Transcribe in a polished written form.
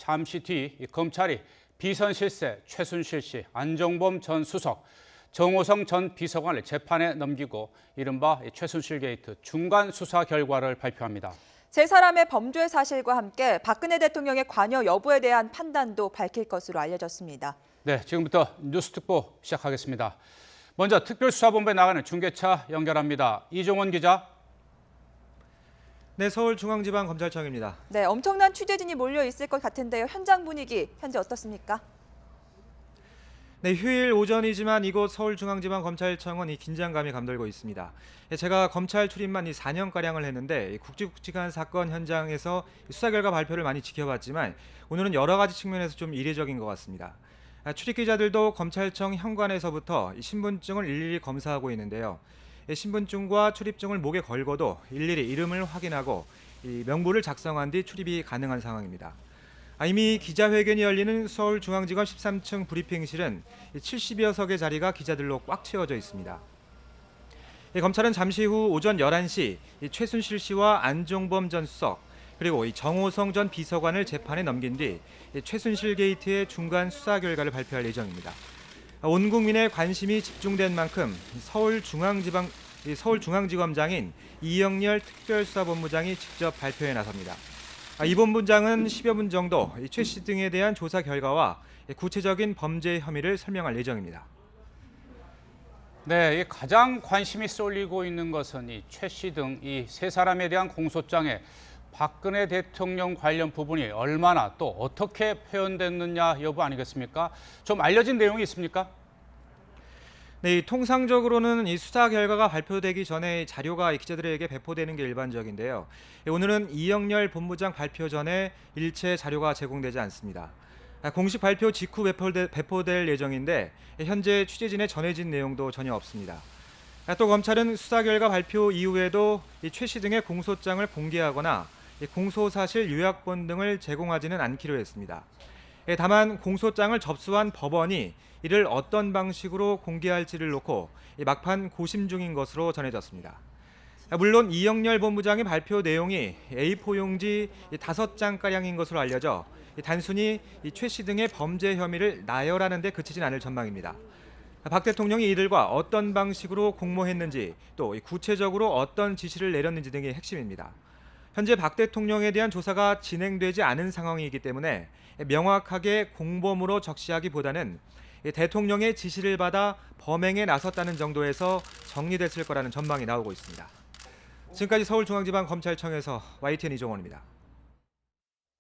잠시 뒤 검찰이 비선실세 최순실 씨, 안종범 전 수석, 정호성 전 비서관을 재판에 넘기고 이른바 최순실 게이트 중간 수사 결과를 발표합니다. 세 사람의 범죄 사실과 함께 박근혜 대통령의 관여 여부에 대한 판단도 밝힐 것으로 알려졌습니다. 네, 지금부터 뉴스특보 시작하겠습니다. 먼저 특별수사본부에 나가는 중계차 연결합니다. 이종원 기자. 네, 서울중앙지방검찰청입니다. 네, 엄청난 취재진이 몰려 있을 것 같은데요. 현장 분위기 현재 어떻습니까? 네, 휴일 오전이지만 이곳 서울중앙지방검찰청은 이 긴장감이 감돌고 있습니다. 제가 검찰 출입만 4년가량을 했는데 굵직굵직한 사건 현장에서 수사 결과 발표를 많이 지켜봤지만 오늘은 여러 가지 측면에서 좀 이례적인 것 같습니다. 출입기자들도 검찰청 현관에서부터 신분증을 일일이 검사하고 있는데요. 신분증과 출입증을 목에 걸고도 일일이 이름을 확인하고 명부를 작성한 뒤 출입이 가능한 상황입니다. 이미 기자회견이 열리는 서울중앙지검 13층 브리핑실은 70여 석의 자리가 기자들로 꽉 채워져 있습니다. 검찰은 잠시 후 오전 11시 최순실 씨와 안종범 전 수석 그리고 정호성 전 비서관을 재판에 넘긴 뒤 최순실 게이트의 중간 수사 결과를 발표할 예정입니다. 온 국민의 관심이 집중된 만큼 서울중앙지검장인 이영렬 특별수사본부장이 직접 발표에 나섭니다. 이 본부장은 10여 분 정도 최 씨 등에 대한 조사 결과와 구체적인 범죄 혐의를 설명할 예정입니다. 네, 가장 관심이 쏠리고 있는 것은 이 최 씨 등 이 세 사람에 대한 공소장에 박근혜 대통령 관련 부분이 얼마나 또 어떻게 표현됐느냐 여부 아니겠습니까? 좀 알려진 내용이 있습니까? 네, 통상적으로는 이 수사 결과가 발표되기 전에 자료가 기자들에게 배포되는 게 일반적인데요. 오늘은 이영렬 본부장 발표 전에 일체 자료가 제공되지 않습니다. 공식 발표 직후 배포될 예정인데 현재 취재진에 전해진 내용도 전혀 없습니다. 또 검찰은 수사 결과 발표 이후에도 최 씨 등의 공소장을 공개하거나 공소사실 요약본 등을 제공하지는 않기로 했습니다. 다만 공소장을 접수한 법원이 이를 어떤 방식으로 공개할지를 놓고 막판 고심 중인 것으로 전해졌습니다. 물론 이영렬 본부장의 발표 내용이 A4 용지 5장가량인 것으로 알려져 단순히 최 씨 등의 범죄 혐의를 나열하는 데 그치진 않을 전망입니다. 박 대통령이 이들과 어떤 방식으로 공모했는지 또 구체적으로 어떤 지시를 내렸는지 등이 핵심입니다. 현재 박 대통령에 대한 조사가 진행되지 않은 상황이기 때문에 명확하게 공범으로 적시하기보다는 대통령의 지시를 받아 범행에 나섰다는 정도에서 정리됐을 거라는 전망이 나오고 있습니다. 지금까지 서울중앙지방검찰청에서 YTN 이종원입니다.